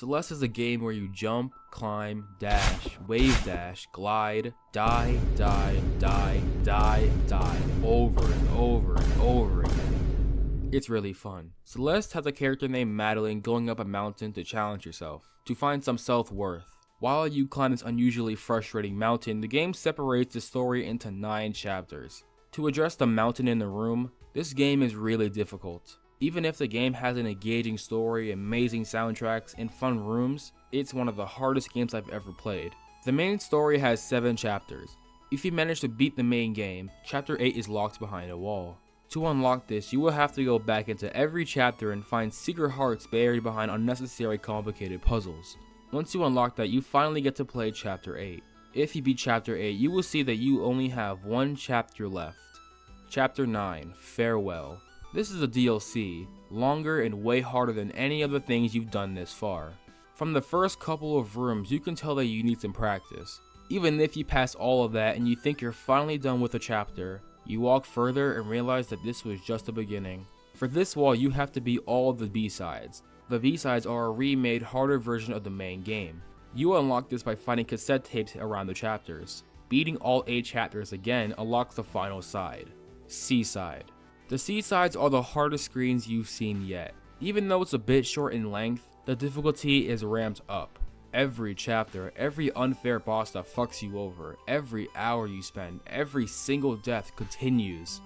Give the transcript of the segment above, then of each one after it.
Celeste is a game where you jump, climb, dash, wave dash, glide, die, over and over and over again. It's really fun. Celeste has a character named Madeline going up a mountain to challenge herself, to find some self-worth. While you climb this unusually frustrating mountain, the game separates the story into 9 chapters. To address the mountain in the room, this game is really difficult. Even if the game has an engaging story, amazing soundtracks, and fun rooms, it's one of the hardest games I've ever played. The main story has 7 chapters. If you manage to beat the main game, chapter 8 is locked behind a wall. To unlock this, you will have to go back into every chapter and find secret hearts buried behind unnecessary complicated puzzles. Once you unlock that, you finally get to play chapter 8. If you beat chapter 8, you will see that you only have 1 chapter left. Chapter 9, Farewell. This is a DLC, longer and way harder than any other things you've done this far. From the first couple of rooms, you can tell that you need some practice. Even if you pass all of that and you think you're finally done with a chapter, you walk further and realize that this was just the beginning. For this wall, you have to beat all of the B-sides. The B-sides are a remade, harder version of the main game. You unlock this by finding cassette tapes around the chapters. Beating all 8 chapters again unlocks the final side, C-side. The C-sides are the hardest screens you've seen yet. Even though it's a bit short in length, the difficulty is ramped up. Every chapter, every unfair boss that fucks you over, every hour you spend, every single death continues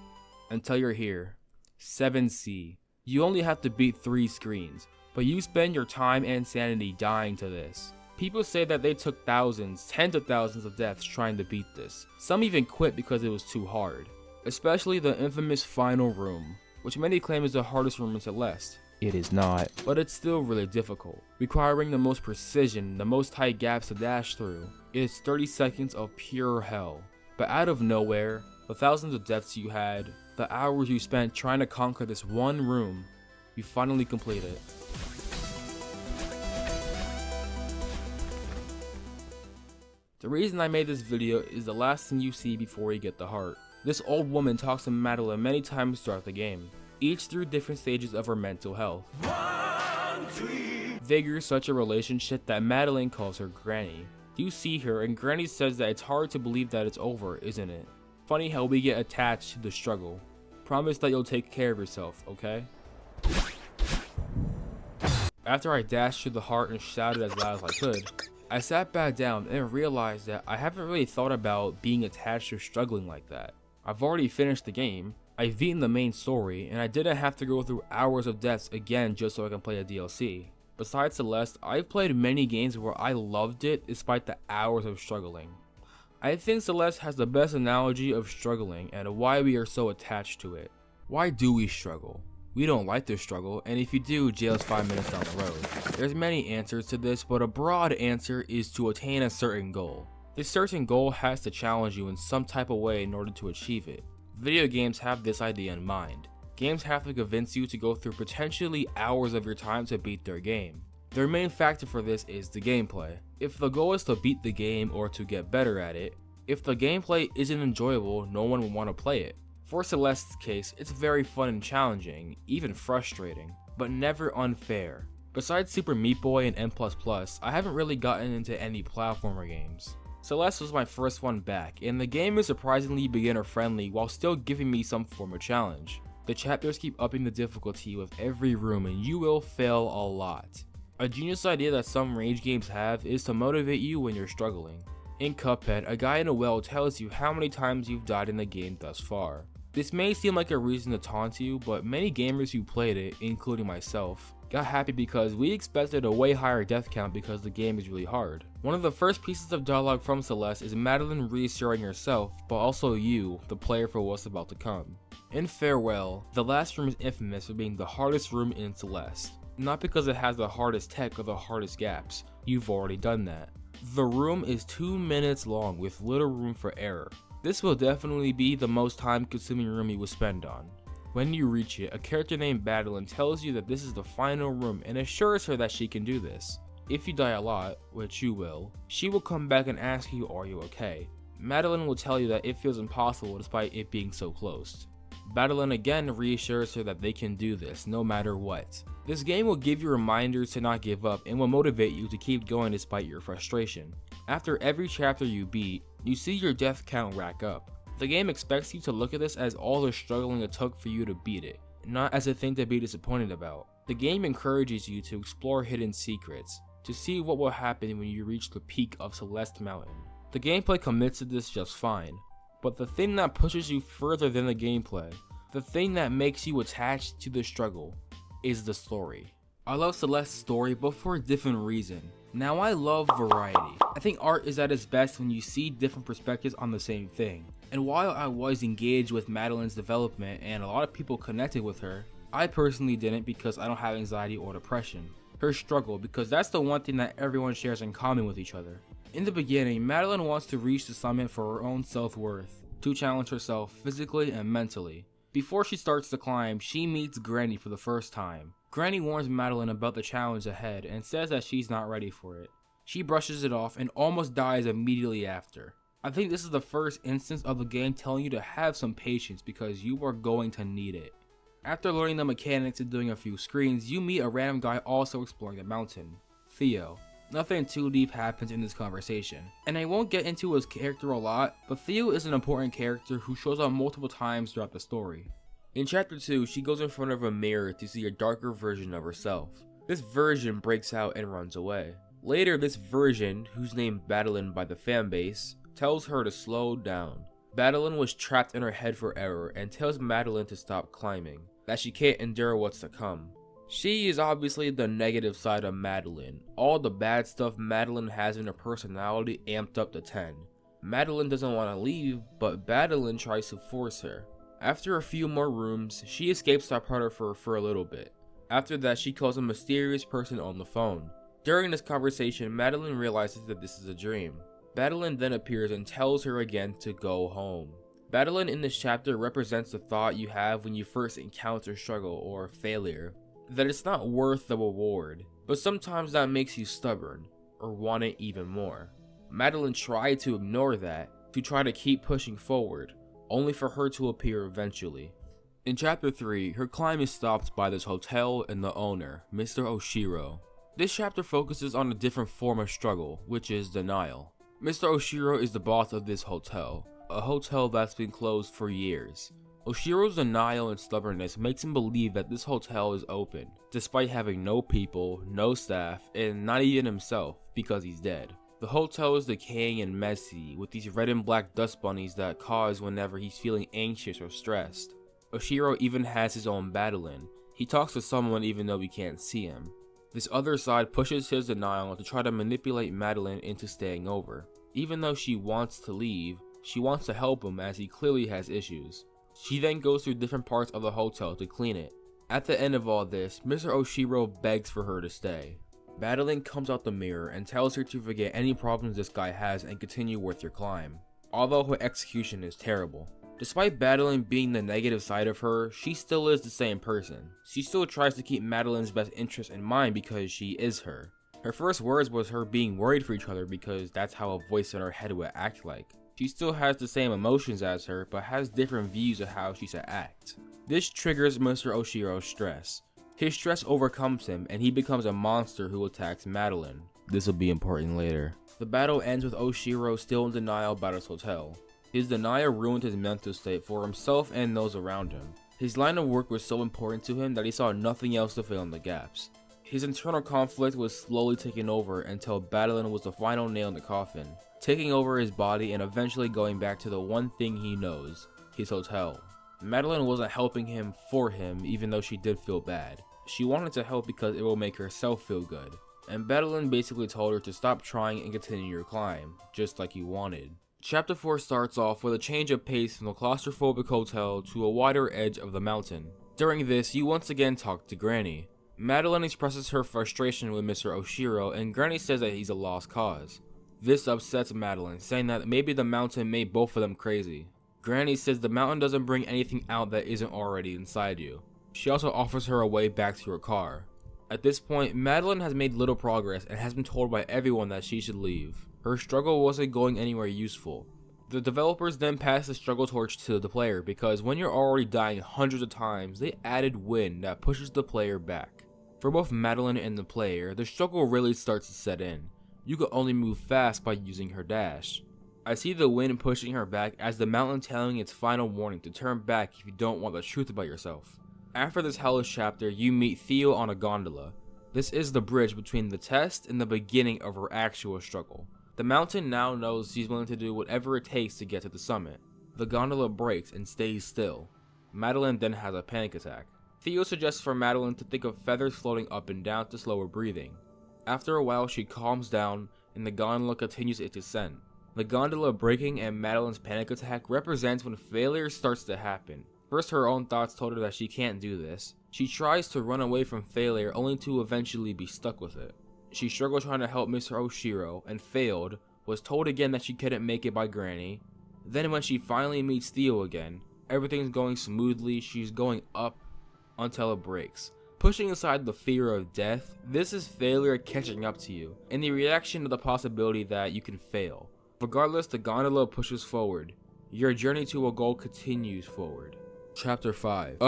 until you're here. 7C. You only have to beat 3 screens, but you spend your time and sanity dying to this. People say that they took thousands, tens of thousands of deaths trying to beat this. Some even quit because it was too hard. Especially the infamous final room, which many claim is the hardest room in Celeste. It is not, but it's still really difficult, requiring the most precision, the most tight gaps to dash through. It's 30 seconds of pure hell. But out of nowhere, the thousands of deaths you had, the hours you spent trying to conquer this one room, you finally complete it. The reason I made this video is the last thing you see before you get the heart. This old woman talks to Madeline many times throughout the game, each through different stages of her mental health. They grew such a relationship that Madeline calls her Granny. You see her and Granny says that it's hard to believe that it's over, isn't it? Funny how we get attached to the struggle. Promise that you'll take care of yourself, okay? After I dashed through the heart and shouted as loud as I could, I sat back down and realized that I haven't really thought about being attached or struggling like that. I've already finished the game, I've beaten the main story, and I didn't have to go through hours of deaths again just so I can play a DLC. Besides Celeste, I've played many games where I loved it despite the hours of struggling. I think Celeste has the best analogy of struggling and why we are so attached to it. Why do we struggle? We don't like to struggle, and if you do, jail's 5 minutes down the road. There's many answers to this, but a broad answer is to attain a certain goal. This certain goal has to challenge you in some type of way in order to achieve it. Video games have this idea in mind. Games have to convince you to go through potentially hours of your time to beat their game. Their main factor for this is the gameplay. If the goal is to beat the game or to get better at it, if the gameplay isn't enjoyable, no one will want to play it. For Celeste's case, it's very fun and challenging, even frustrating, but never unfair. Besides Super Meat Boy and N++, I haven't really gotten into any platformer games. Celeste was my first one back, and the game is surprisingly beginner friendly while still giving me some form of challenge. The chapters keep upping the difficulty with every room and you will fail a lot. A genius idea that some rage games have is to motivate you when you're struggling. In Cuphead, a guy in a well tells you how many times you've died in the game thus far. This may seem like a reason to taunt you, but many gamers who played it, including myself, got happy because we expected a way higher death count because the game is really hard. One of the first pieces of dialogue from Celeste is Madeline reassuring herself, but also you, the player, for what's about to come. In Farewell, the last room is infamous for being the hardest room in Celeste. Not because it has the hardest tech or the hardest gaps, you've already done that. The room is 2 minutes long with little room for error. This will definitely be the most time consuming room you will spend on. When you reach it, a character named Madeline tells you that this is the final room and assures her that she can do this. If you die a lot, which you will, she will come back and ask you, are you okay? Madeline will tell you that it feels impossible despite it being so close. Madeline again reassures her that they can do this no matter what. This game will give you reminders to not give up and will motivate you to keep going despite your frustration. After every chapter you beat, you see your death count rack up. The game expects you to look at this as all the struggling it took for you to beat it, not as a thing to be disappointed about. The game encourages you to explore hidden secrets, to see what will happen when you reach the peak of Celeste Mountain. The gameplay commits to this just fine, but the thing that pushes you further than the gameplay, the thing that makes you attached to the struggle, is the story. I love Celeste's story, but for a different reason. Now I love variety. I think art is at its best when you see different perspectives on the same thing. And while I was engaged with Madeline's development and a lot of people connected with her, I personally didn't because I don't have anxiety or depression. Her struggle, because that's the one thing that everyone shares in common with each other. In the beginning, Madeline wants to reach the summit for her own self-worth, to challenge herself physically and mentally. Before she starts the climb, she meets Granny for the first time. Granny warns Madeline about the challenge ahead and says that she's not ready for it. She brushes it off and almost dies immediately after. I think this is the first instance of the game telling you to have some patience because you are going to need it. After learning the mechanics and doing a few screens, you meet a random guy also exploring the mountain, Theo. Nothing too deep happens in this conversation, and I won't get into his character a lot, but Theo is an important character who shows up multiple times throughout the story. In chapter 2, she goes in front of a mirror to see a darker version of herself. This version breaks out and runs away. Later, this version, who's named Madeline by the fanbase, tells her to slow down. Madeline was trapped in her head forever and tells Madeline to stop climbing, that she can't endure what's to come. She is obviously the negative side of Madeline, all the bad stuff Madeline has in her personality amped up to 10. Madeline doesn't want to leave, but Madeline tries to force her. After a few more rooms, she escapes that part of her for a little bit. After that, she calls a mysterious person on the phone. During this conversation, Madeline realizes that this is a dream. Madeline then appears and tells her again to go home. Madeline in this chapter represents the thought you have when you first encounter struggle or failure, that it's not worth the reward, but sometimes that makes you stubborn, or want it even more. Madeline tried to ignore that, to try to keep pushing forward, only for her to appear eventually. In chapter 3, her climb is stopped by this hotel and the owner, Mr. Oshiro. This chapter focuses on a different form of struggle, which is denial. Mr. Oshiro is the boss of this hotel, a hotel that's been closed for years. Oshiro's denial and stubbornness makes him believe that this hotel is open, despite having no people, no staff, and not even himself, because he's dead. The hotel is decaying and messy, with these red and black dust bunnies that cause whenever he's feeling anxious or stressed. Oshiro even has his own Madeline. He talks to someone even though we can't see him. This other side pushes his denial to try to manipulate Madeline into staying over. Even though she wants to leave, she wants to help him as he clearly has issues. She then goes through different parts of the hotel to clean it. At the end of all this, Mr. Oshiro begs for her to stay. Madeline comes out the mirror and tells her to forget any problems this guy has and continue with your climb, although her execution is terrible. Despite Madeline being the negative side of her, she still is the same person. She still tries to keep Madeline's best interest in mind because she is her. Her first words was her being worried for each other because that's how a voice in her head would act like. She still has the same emotions as her, but has different views of how she should act. This triggers Mr. Oshiro's stress. His stress overcomes him, and he becomes a monster who attacks Madeline. This will be important later. The battle ends with Oshiro still in denial about his hotel. His denial ruined his mental state for himself and those around him. His line of work was so important to him that he saw nothing else to fill in the gaps. His internal conflict was slowly taking over until Madeline was the final nail in the coffin, taking over his body and eventually going back to the one thing he knows, his hotel. Madeline wasn't helping him for him, even though she did feel bad. She wanted to help because it will make herself feel good. And Madeline basically told her to stop trying and continue your climb, just like he wanted. Chapter 4 starts off with a change of pace from the claustrophobic hotel to a wider edge of the mountain. During this, you once again talk to Granny. Madeline expresses her frustration with Mr. Oshiro, and Granny says that he's a lost cause. This upsets Madeline, saying that maybe the mountain made both of them crazy. Granny says the mountain doesn't bring anything out that isn't already inside you. She also offers her a way back to her car. At this point, Madeline has made little progress and has been told by everyone that she should leave. Her struggle wasn't going anywhere useful. The developers then pass the struggle torch to the player because when you're already dying hundreds of times, they added wind that pushes the player back. For both Madeline and the player, the struggle really starts to set in. You can only move fast by using her dash. I see the wind pushing her back as the mountain telling its final warning to turn back if you don't want the truth about yourself. After this hellish chapter, you meet Theo on a gondola. This is the bridge between the test and the beginning of her actual struggle. The mountain now knows she's willing to do whatever it takes to get to the summit. The gondola breaks and stays still. Madeline then has a panic attack. Theo suggests for Madeline to think of feathers floating up and down to slow her breathing. After a while, she calms down and the gondola continues its descent. The gondola breaking and Madeline's panic attack represents when failure starts to happen. First, her own thoughts told her that she can't do this. She tries to run away from failure only to eventually be stuck with it. She struggled trying to help Mr. Oshiro and failed, was told again that she couldn't make it by Granny. Then when she finally meets Theo again, everything's going smoothly, she's going up until it breaks. Pushing aside the fear of death, this is failure catching up to you, and the reaction to the possibility that you can fail. Regardless, the gondola pushes forward. Your journey to a goal continues forward. Chapter 5.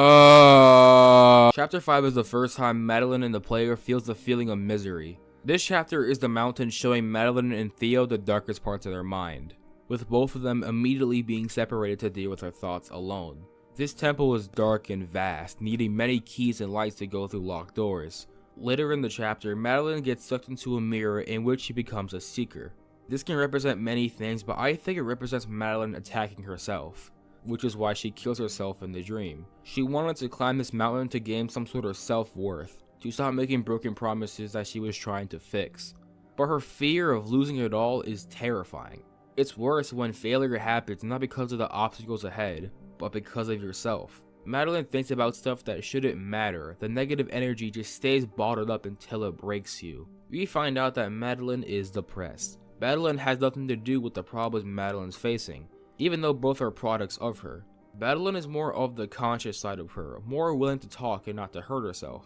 Chapter 5 is the first time Madeline and the player feels the feeling of misery. This chapter is the mountain showing Madeline and Theo the darkest parts of their mind, with both of them immediately being separated to deal with their thoughts alone. This temple is dark and vast, needing many keys and lights to go through locked doors. Later in the chapter, Madeline gets sucked into a mirror in which she becomes a seeker. This can represent many things, but I think it represents Madeline attacking herself, which is why she kills herself in the dream. She wanted to climb this mountain to gain some sort of self-worth, to stop making broken promises that she was trying to fix. But her fear of losing it all is terrifying. It's worse when failure happens not because of the obstacles ahead, but because of yourself. Madeline thinks about stuff that shouldn't matter. The negative energy just stays bottled up until it breaks you. We find out that Madeline is depressed. Madeline has nothing to do with the problems Madeline's facing, even though both are products of her. Madeline is more of the conscious side of her, more willing to talk and not to hurt herself.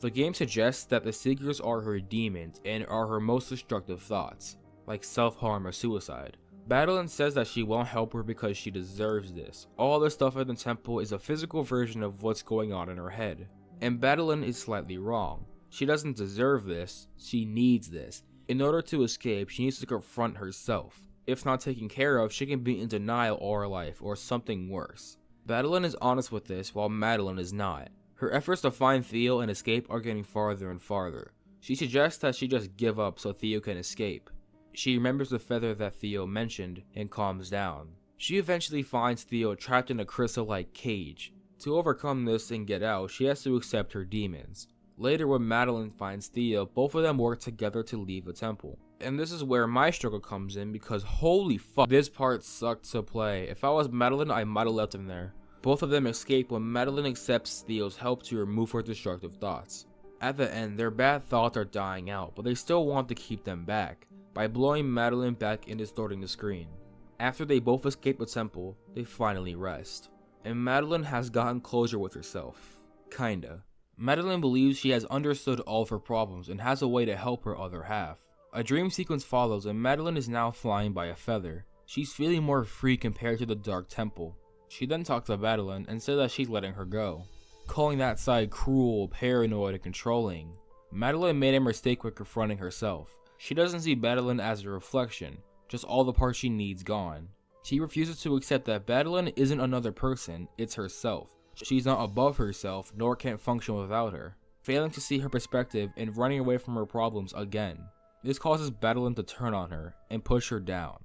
The game suggests that the Seekers are her demons and are her most destructive thoughts, like self-harm or suicide. Madeline says that she won't help her because she deserves this. All the stuff in the temple is a physical version of what's going on in her head. And Madeline is slightly wrong. She doesn't deserve this, she needs this. In order to escape, she needs to confront herself. If not taken care of, she can be in denial all her life, or something worse. Madeline is honest with this, while Madeline is not. Her efforts to find Theo and escape are getting farther and farther. She suggests that she just give up so Theo can escape. She remembers the feather that Theo mentioned and calms down. She eventually finds Theo trapped in a crystal-like cage. To overcome this and get out, she has to accept her demons. Later, when Madeline finds Theo, both of them work together to leave the temple. And this is where my struggle comes in because holy fuck, this part sucked to play. If I was Madeline, I might have left him there. Both of them escape when Madeline accepts Theo's help to remove her destructive thoughts. At the end, their bad thoughts are dying out, but they still want to keep them back, by blowing Madeline back and distorting the screen. After they both escape the temple, they finally rest. And Madeline has gotten closure with herself. Kinda. Madeline believes she has understood all of her problems and has a way to help her other half. A dream sequence follows and Madeline is now flying by a feather. She's feeling more free compared to the dark temple. She then talks to Madeline and says that she's letting her go, calling that side cruel, paranoid, and controlling. Madeline made a mistake with confronting herself. She doesn't see Madeline as a reflection, just all the parts she needs gone. She refuses to accept that Madeline isn't another person, it's herself. She's not above herself, nor can't function without her, failing to see her perspective and running away from her problems again. This causes Madeline to turn on her and push her down.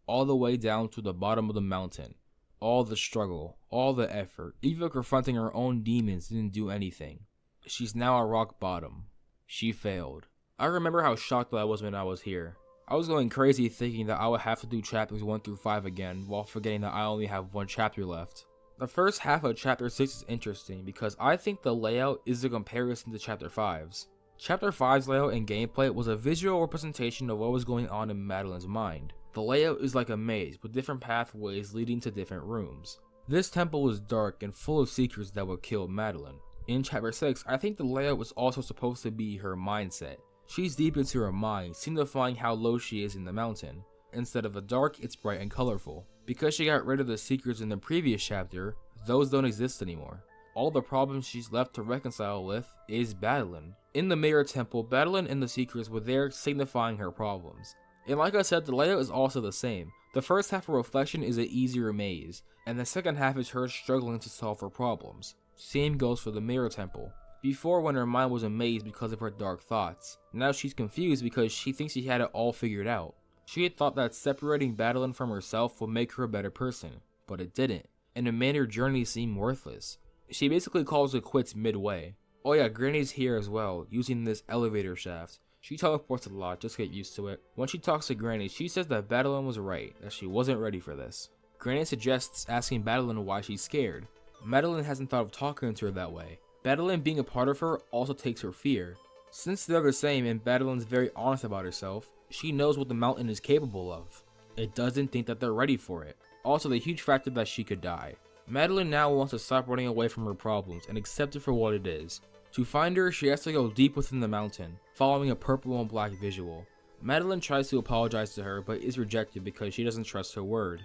All the way down to the bottom of the mountain. All the struggle, all the effort, even confronting her own demons didn't do anything. She's now at rock bottom. She failed. I remember how shocked I was when I was here. I was going crazy thinking that I would have to do chapters 1 through 5 again, while forgetting that I only have one chapter left. The first half of chapter 6 is interesting because I think the layout is a comparison to chapter 5's. Chapter 5's layout and gameplay was a visual representation of what was going on in Madeline's mind. The layout is like a maze with different pathways leading to different rooms. This temple is dark and full of secrets that will kill Madeline. In chapter 6, I think the layout was also supposed to be her mindset. She's deep into her mind, signifying how low she is in the mountain. Instead of the dark, it's bright and colorful. Because she got rid of the secrets in the previous chapter, those don't exist anymore. All the problems she's left to reconcile with is battling. In the mirror temple, battling and the secrets were there signifying her problems. And like I said, the layout is also the same. The first half of Reflection is an easier maze, and the second half is her struggling to solve her problems. Same goes for the mirror temple. Before, when her mind was a maze because of her dark thoughts, now she's confused because she thinks she had it all figured out. She had thought that separating battling from herself would make her a better person, but it didn't, and it made her journey seem worthless. She basically calls it quits midway. Oh yeah, Granny's here as well, using this elevator shaft. She teleports a lot, just get used to it. When she talks to Granny, she says that Battling was right, that she wasn't ready for this. Granny suggests asking Battling why she's scared. Madeline hasn't thought of talking to her that way. Battling being a part of her also takes her fear. Since they're the same and Battling's very honest about herself, she knows what the mountain is capable of. It doesn't think that they're ready for it. Also the huge factor that she could die. Madeline now wants to stop running away from her problems and accept it for what it is. To find her, she has to go deep within the mountain, following a purple and black visual. Madeline tries to apologize to her but is rejected because she doesn't trust her word.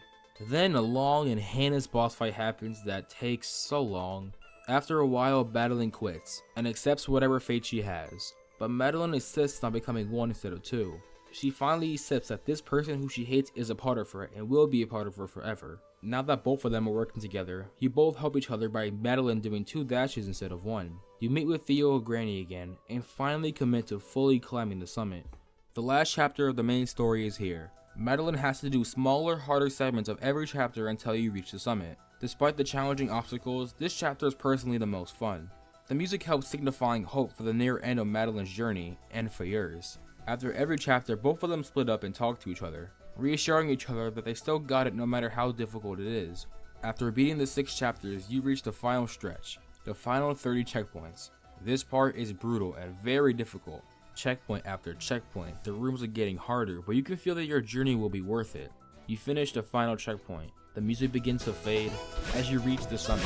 Then a long and heinous boss fight happens that takes so long. After a while, Battling quits and accepts whatever fate she has, but Madeline insists on becoming one instead of two. She finally accepts that this person who she hates is a part of her and will be a part of her forever. Now that both of them are working together, you both help each other by Madeline doing 2 dashes instead of 1. You meet with Theo and Granny again, and finally commit to fully climbing the summit. The last chapter of the main story is here. Madeline has to do smaller, harder segments of every chapter until you reach the summit. Despite the challenging obstacles, this chapter is personally the most fun. The music helps signifying hope for the near end of Madeline's journey, and for yours. After every chapter, both of them split up and talk to each other, reassuring each other that they still got it no matter how difficult it is. After beating the 6 chapters, you reach the final stretch, the final 30 checkpoints. This part is brutal and very difficult. Checkpoint after checkpoint, the rooms are getting harder, but you can feel that your journey will be worth it. You finish the final checkpoint. The music begins to fade as you reach the summit,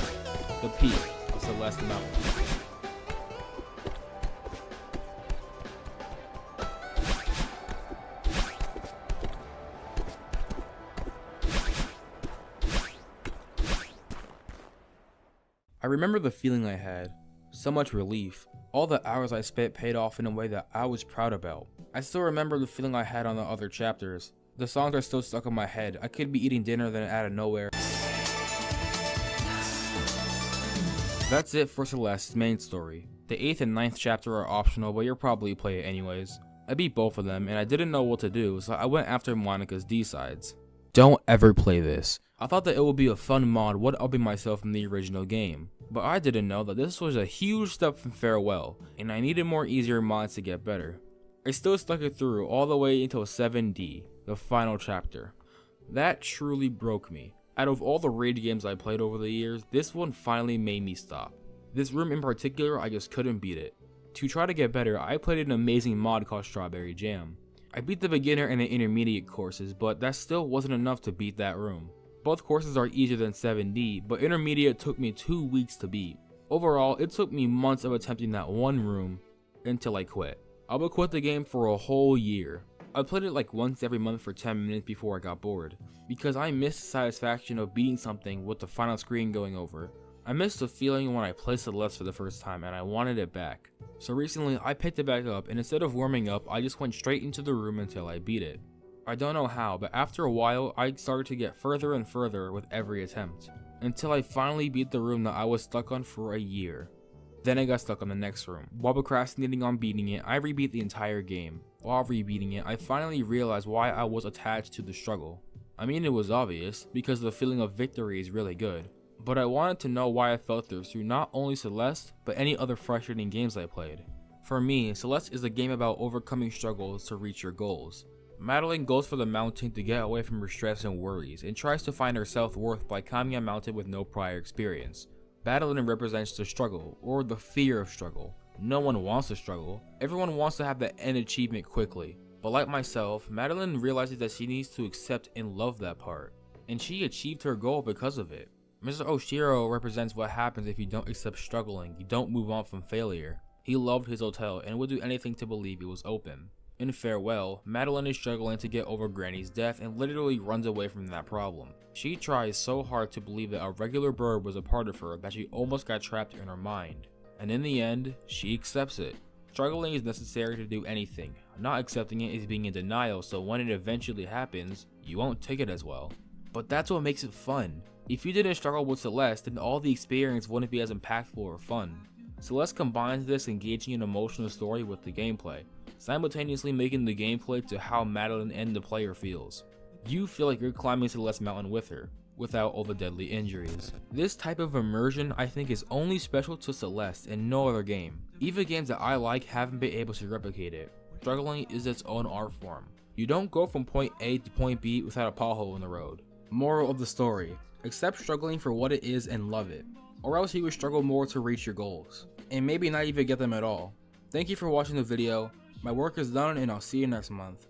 the peak of Celeste Mountain. I remember the feeling I had, so much relief. All the hours I spent paid off in a way that I was proud about. I still remember the feeling I had on the other chapters. The songs are still stuck in my head. I could be eating dinner then out of nowhere. That's it for Celeste's main story. The 8th and 9th chapter are optional, but you'll probably play it anyways. I beat both of them and I didn't know what to do, so I went after Monica's D-sides. Don't ever play this. I thought that it would be a fun mod one-upping myself in the original game, but I didn't know that this was a huge step from Farewell, and I needed more easier mods to get better. I still stuck it through all the way until 7D, the final chapter. That truly broke me. Out of all the raid games I played over the years, this one finally made me stop. This room in particular, I just couldn't beat it. To try to get better, I played an amazing mod called Strawberry Jam. I beat the beginner and the intermediate courses, but that still wasn't enough to beat that room. Both courses are easier than 7D, but intermediate took me 2 weeks to beat. Overall, it took me months of attempting that one room until I quit. I would quit the game for a whole year. I played it like once every month for 10 minutes before I got bored, because I missed the satisfaction of beating something with the final screen going over. I missed the feeling when I played Celeste for the first time and I wanted it back. So recently I picked it back up and instead of warming up, I just went straight into the room until I beat it. I don't know how, but after a while I started to get further and further with every attempt, until I finally beat the room that I was stuck on for a year. Then I got stuck on the next room. While procrastinating on beating it, I rebeat the entire game. While rebeating it, I finally realized why I was attached to the struggle. I mean, it was obvious, because the feeling of victory is really good. But I wanted to know why I felt this through not only Celeste, but any other frustrating games I played. For me, Celeste is a game about overcoming struggles to reach your goals. Madeline goes for the mountain to get away from her stress and worries, and tries to find her self-worth by climbing a mountain with no prior experience. Battling represents the struggle, or the fear of struggle. No one wants to struggle. Everyone wants to have the end achievement quickly. But like myself, Madeline realizes that she needs to accept and love that part. And she achieved her goal because of it. Mr. Oshiro represents what happens if you don't accept struggling, you don't move on from failure. He loved his hotel and would do anything to believe it was open. In farewell, Madeline is struggling to get over Granny's death and literally runs away from that problem. She tries so hard to believe that a regular bird was a part of her that she almost got trapped in her mind. And in the end, she accepts it. Struggling is necessary to do anything. Not accepting it is being in denial, so when it eventually happens, you won't take it as well. But that's what makes it fun. If you didn't struggle with Celeste, then all the experience wouldn't be as impactful or fun. Celeste combines this engaging and emotional story with the gameplay, simultaneously making the gameplay to how Madeline and the player feels. You feel like you're climbing Celeste Mountain with her, without all the deadly injuries. This type of immersion I think is only special to Celeste and no other game. Even games that I like haven't been able to replicate it. Struggling is its own art form. You don't go from point A to point B without a pothole in the road. Moral of the story: accept struggling for what it is and love it, or else you will struggle more to reach your goals, and maybe not even get them at all. Thank you for watching the video. My work is done and I'll see you next month.